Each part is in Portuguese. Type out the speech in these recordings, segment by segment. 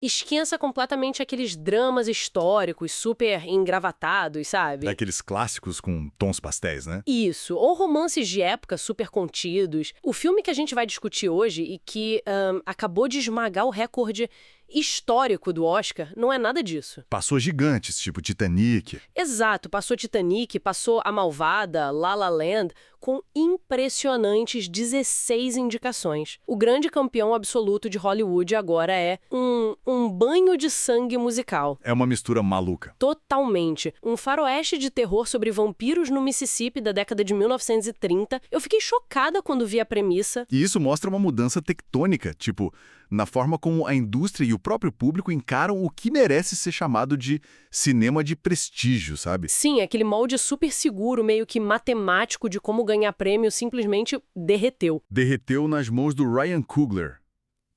Esqueça completamente aqueles dramas históricos super engravatados, sabe? Daqueles clássicos com tons pastéis, né? Isso, ou romances de época super contidos. O filme que a gente vai discutir hoje e que acabou de esmagar o recorde histórico do Oscar não é nada disso. Passou gigantes, tipo Titanic. Exato, passou Titanic, passou A Malvada, La La Land, com impressionantes 16 indicações. O grande campeão absoluto de Hollywood agora é um banho de sangue musical. É uma mistura maluca. Totalmente. Um faroeste de terror sobre vampiros no Mississippi da década de 1930. Eu fiquei chocada quando vi a premissa. E isso mostra uma mudança tectônica, tipo, na forma como a indústria e o próprio público encaram o que merece ser chamado de cinema de prestígio, sabe? Sim, aquele molde super seguro, meio que matemático de como ganhar prêmio simplesmente derreteu. Derreteu nas mãos do Ryan Coogler,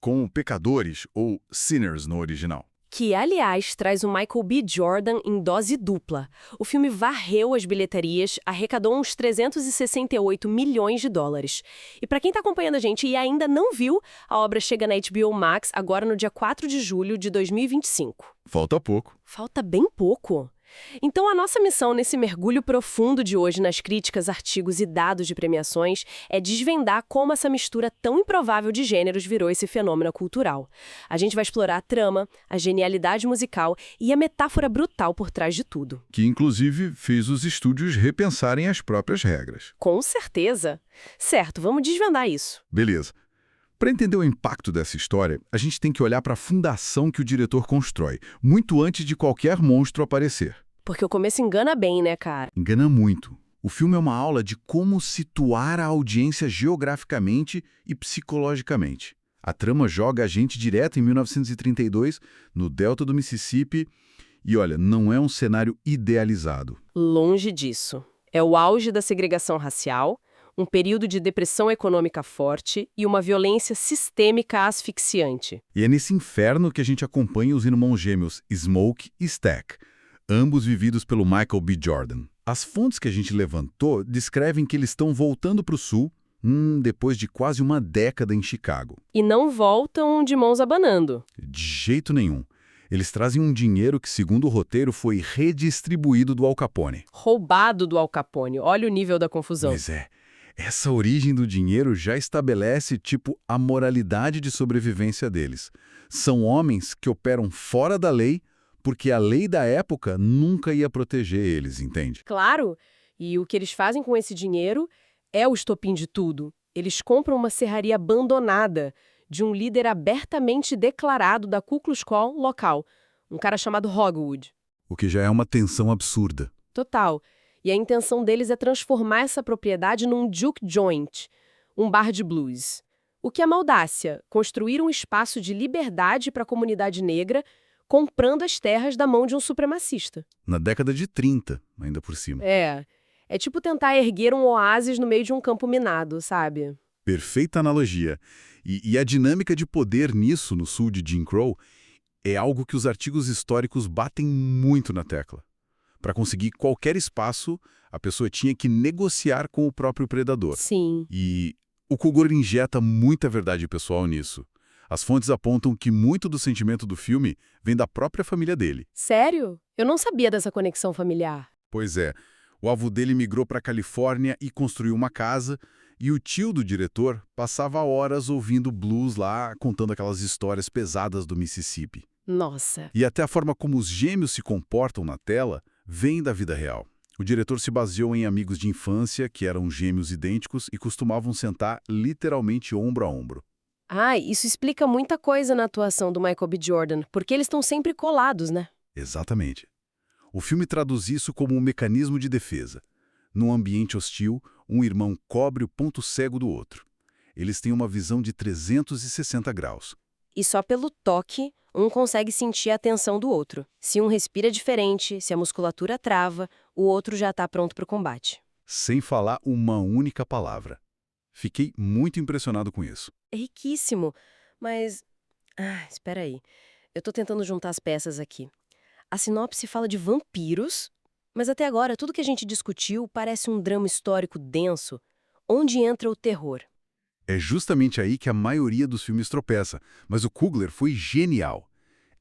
com Pecadores, ou Sinners no original. Que, aliás, traz o Michael B. Jordan em dose dupla. O filme varreu as bilheterias, arrecadou uns 368 milhões de dólares. E para quem tá acompanhando a gente e ainda não viu, a obra chega na HBO Max agora no dia 4 de julho de 2025. Falta pouco. Falta bem pouco. Então, a nossa missão nesse mergulho profundo de hoje nas críticas, artigos e dados de premiações é desvendar como essa mistura tão improvável de gêneros virou esse fenômeno cultural. A gente vai explorar a trama, a genialidade musical e a metáfora brutal por trás de tudo. Que, inclusive, fez os estúdios repensarem as próprias regras. Com certeza. Certo, vamos desvendar isso. Beleza. Para entender o impacto dessa história, a gente tem que olhar para a fundação que o diretor constrói, muito antes de qualquer monstro aparecer. Porque o começo engana bem, né, cara? Engana muito. O filme é uma aula de como situar a audiência geograficamente e psicologicamente. A trama joga a gente direto em 1932, no delta do Mississippi, e olha, não é um cenário idealizado. Longe disso. É o auge da segregação racial, um período de depressão econômica forte e uma violência sistêmica asfixiante. E é nesse inferno que a gente acompanha os irmãos gêmeos Smoke e Stack, ambos vividos pelo Michael B. Jordan. As fontes que a gente levantou descrevem que eles estão voltando para o sul, depois de quase uma década em Chicago. E não voltam de mãos abanando. De jeito nenhum. Eles trazem um dinheiro que, segundo o roteiro, foi redistribuído do Al Capone. Roubado do Al Capone. Olha o nível da confusão. Pois é. Essa origem do dinheiro já estabelece, tipo, a moralidade de sobrevivência deles. São homens que operam fora da lei, porque a lei da época nunca ia proteger eles, entende? Claro. E o que eles fazem com esse dinheiro é o estopim de tudo. Eles compram uma serraria abandonada de um líder abertamente declarado da Ku Klux Klan local, um cara chamado Hogwood. O que já é uma tensão absurda. Total. E a intenção deles é transformar essa propriedade num juke joint, um bar de blues. O que é uma audácia? Construir um espaço de liberdade para a comunidade negra, comprando as terras da mão de um supremacista. Na década de 30, ainda por cima. É tipo tentar erguer um oásis no meio de um campo minado, sabe? Perfeita analogia. E a dinâmica de poder nisso, no sul de Jim Crow, é algo que os artigos históricos batem muito na tecla. Para conseguir qualquer espaço, a pessoa tinha que negociar com o próprio predador. Sim. E o Coogler injeta muita verdade pessoal nisso. As fontes apontam que muito do sentimento do filme vem da própria família dele. Sério? Eu não sabia dessa conexão familiar. Pois é, o avô dele migrou para a Califórnia e construiu uma casa, e o tio do diretor passava horas ouvindo blues lá, contando aquelas histórias pesadas do Mississippi. Nossa. E até a forma como os gêmeos se comportam na tela vem da vida real. O diretor se baseou em amigos de infância que eram gêmeos idênticos e costumavam sentar literalmente ombro a ombro. Isso explica muita coisa na atuação do Michael B. Jordan, porque eles estão sempre colados, né? Exatamente. O filme traduz isso como um mecanismo de defesa. Num ambiente hostil, um irmão cobre o ponto cego do outro. Eles têm uma visão de 360 graus. E só pelo toque, um consegue sentir a tensão do outro. Se um respira diferente, se a musculatura trava, o outro já está pronto para o combate. Sem falar uma única palavra. Fiquei muito impressionado com isso. É riquíssimo, mas... espera aí. Eu tô tentando juntar as peças aqui. A sinopse fala de vampiros, mas até agora tudo que a gente discutiu parece um drama histórico denso, onde entra o terror. É justamente aí que a maioria dos filmes tropeça, mas o Coogler foi genial.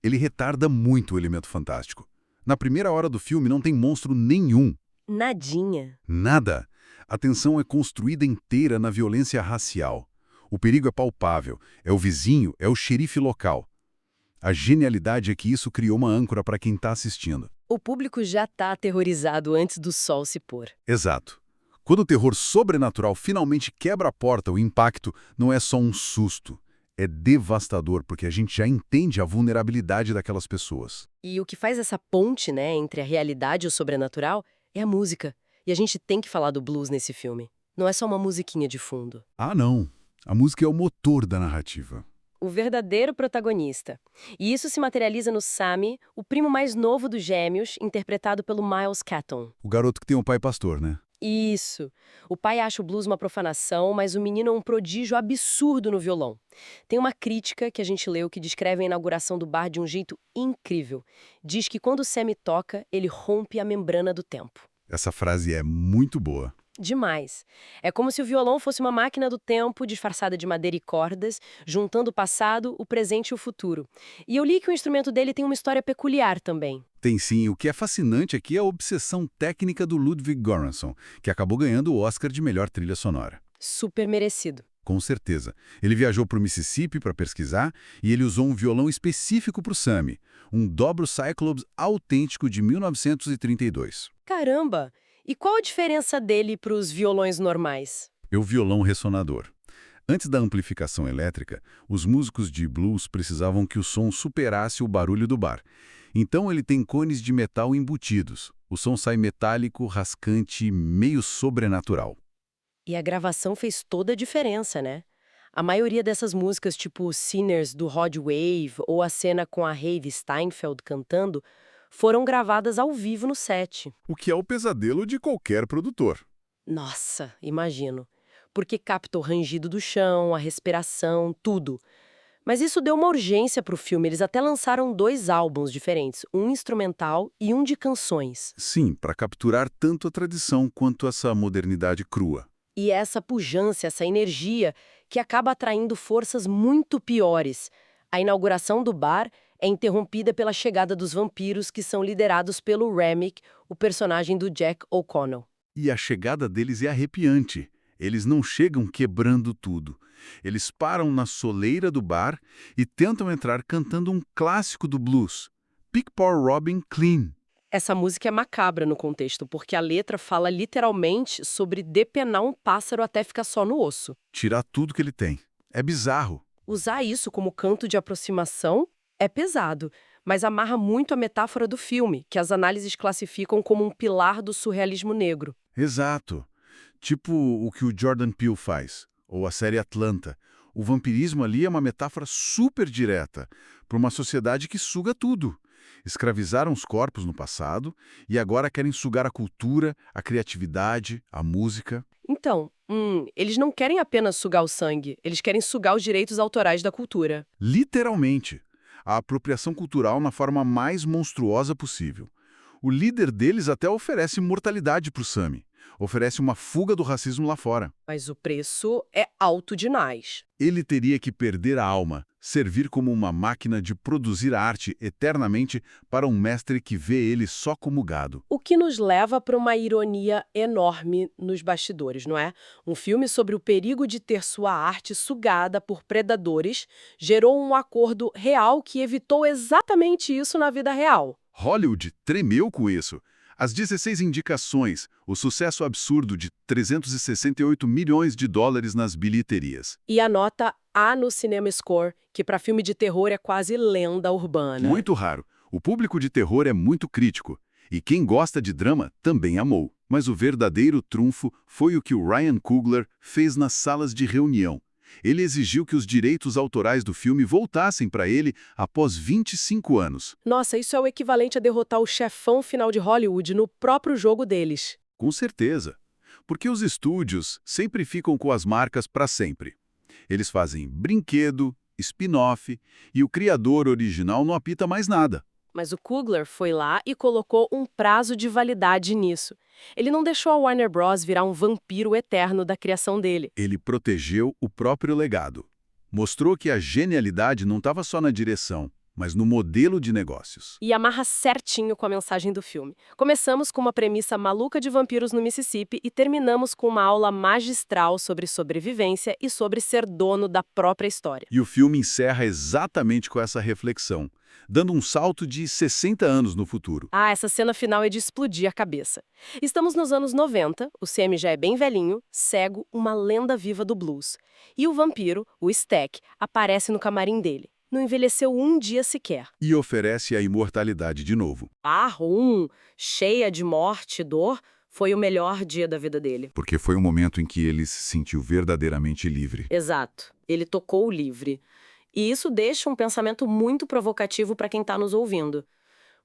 Ele retarda muito o elemento fantástico. Na primeira hora do filme não tem monstro nenhum. Nadinha. Nada. A tensão é construída inteira na violência racial. O perigo é palpável. É o vizinho, é o xerife local. A genialidade é que isso criou uma âncora para quem está assistindo. O público já está aterrorizado antes do sol se pôr. Exato. Quando o terror sobrenatural finalmente quebra a porta, o impacto não é só um susto. É devastador, porque a gente já entende a vulnerabilidade daquelas pessoas. E o que faz essa ponte, né, entre a realidade e o sobrenatural é a música. E a gente tem que falar do blues nesse filme. Não é só uma musiquinha de fundo. Ah, não. A música é o motor da narrativa. O verdadeiro protagonista. E isso se materializa no Sammy, o primo mais novo dos gêmeos, interpretado pelo Miles Catton. O garoto que tem um pai pastor, né? Isso. O pai acha o blues uma profanação, mas o menino é um prodígio absurdo no violão. Tem uma crítica que a gente leu que descreve a inauguração do bar de um jeito incrível. Diz que quando o Sammy toca, ele rompe a membrana do tempo. Essa frase é muito boa. Demais. É como se o violão fosse uma máquina do tempo disfarçada de madeira e cordas, juntando o passado, o presente e o futuro. E eu li que o instrumento dele tem uma história peculiar também. Tem sim, o que é fascinante aqui é a obsessão técnica do Ludwig Göransson, que acabou ganhando o Oscar de melhor trilha sonora. Super merecido. Com certeza. Ele viajou para o Mississippi para pesquisar e ele usou um violão específico para o Sammy, um Dobro Cyclops autêntico de 1932. Caramba! E qual a diferença dele para os violões normais? É o violão ressonador. Antes da amplificação elétrica, os músicos de blues precisavam que o som superasse o barulho do bar. Então ele tem cones de metal embutidos. O som sai metálico, rascante, meio sobrenatural. E a gravação fez toda a diferença, né? A maioria dessas músicas, tipo Sinners, do Rod Wave, ou a cena com a Hayley Steinfeld cantando, foram gravadas ao vivo no set. O que é o pesadelo de qualquer produtor. Nossa, imagino. Porque capta o rangido do chão, a respiração, tudo. Mas isso deu uma urgência pro filme. Eles até lançaram 2 álbuns diferentes, um instrumental e um de canções. Sim, para capturar tanto a tradição quanto essa modernidade crua. E essa pujança, essa energia, que acaba atraindo forças muito piores. A inauguração do bar é interrompida pela chegada dos vampiros, que são liderados pelo Remick, o personagem do Jack O'Connell. E a chegada deles é arrepiante. Eles não chegam quebrando tudo. Eles param na soleira do bar e tentam entrar cantando um clássico do blues, Pick Paul Robin Clean. Essa música é macabra no contexto, porque a letra fala literalmente sobre depenar um pássaro até ficar só no osso. Tirar tudo que ele tem. É bizarro. Usar isso como canto de aproximação é pesado, mas amarra muito a metáfora do filme, que as análises classificam como um pilar do surrealismo negro. Exato. Tipo o que o Jordan Peele faz, ou a série Atlanta. O vampirismo ali é uma metáfora super direta para uma sociedade que suga tudo. Escravizaram os corpos no passado e agora querem sugar a cultura, a criatividade, a música. Então, eles não querem apenas sugar o sangue, eles querem sugar os direitos autorais da cultura. Literalmente. A apropriação cultural na forma mais monstruosa possível. O líder deles até oferece mortalidade para o Sammy. Oferece uma fuga do racismo lá fora. Mas o preço é alto demais. Ele teria que perder a alma, servir como uma máquina de produzir arte eternamente para um mestre que vê ele só como gado. O que nos leva para uma ironia enorme nos bastidores, não é? Um filme sobre o perigo de ter sua arte sugada por predadores gerou um acordo real que evitou exatamente isso na vida real. Hollywood tremeu com isso. As 16 indicações, o sucesso absurdo de 368 milhões de dólares nas bilheterias. E a nota A no Cinema Score, que para filme de terror é quase lenda urbana. Muito raro. O público de terror é muito crítico. E quem gosta de drama também amou. Mas o verdadeiro trunfo foi o que o Ryan Coogler fez nas salas de reunião. Ele exigiu que os direitos autorais do filme voltassem para ele após 25 anos. Nossa, isso é o equivalente a derrotar o chefão final de Hollywood no próprio jogo deles. Com certeza. Porque os estúdios sempre ficam com as marcas para sempre. Eles fazem brinquedo, spin-off, e o criador original não apita mais nada. Mas o Coogler foi lá e colocou um prazo de validade nisso. Ele não deixou a Warner Bros. Virar um vampiro eterno da criação dele. Ele protegeu o próprio legado. Mostrou que a genialidade não estava só na direção, mas no modelo de negócios. E amarra certinho com a mensagem do filme. Começamos com uma premissa maluca de vampiros no Mississippi e terminamos com uma aula magistral sobre sobrevivência e sobre ser dono da própria história. E o filme encerra exatamente com essa reflexão, dando um salto de 60 anos no futuro. Ah, essa cena final é de explodir a cabeça. Estamos nos anos 90, o Sammy já é bem velhinho, cego, uma lenda viva do blues. E o vampiro, o Stack, aparece no camarim dele. Não envelheceu um dia sequer. E oferece a imortalidade de novo. Cheia de morte e dor, foi o melhor dia da vida dele. Porque foi um momento em que ele se sentiu verdadeiramente livre. Exato. Ele tocou livre. E isso deixa um pensamento muito provocativo para quem está nos ouvindo.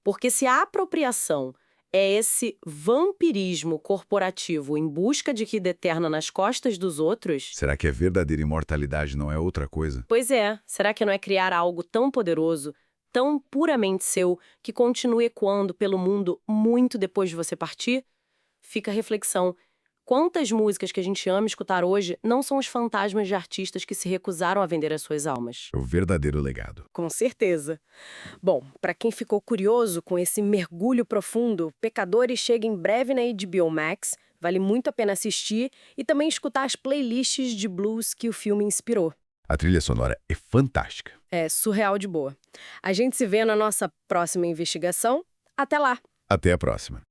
Porque se a apropriação é esse vampirismo corporativo em busca de vida eterna nas costas dos outros... Será que a verdadeira imortalidade não é outra coisa? Pois é, será que não é criar algo tão poderoso, tão puramente seu, que continue ecoando pelo mundo muito depois de você partir? Fica a reflexão. Quantas músicas que a gente ama escutar hoje não são os fantasmas de artistas que se recusaram a vender as suas almas? É o verdadeiro legado. Com certeza. Bom, para quem ficou curioso com esse mergulho profundo, Pecadores chega em breve na HBO Max, vale muito a pena assistir e também escutar as playlists de blues que o filme inspirou. A trilha sonora é fantástica. É surreal de boa. A gente se vê na nossa próxima investigação. Até lá! Até a próxima.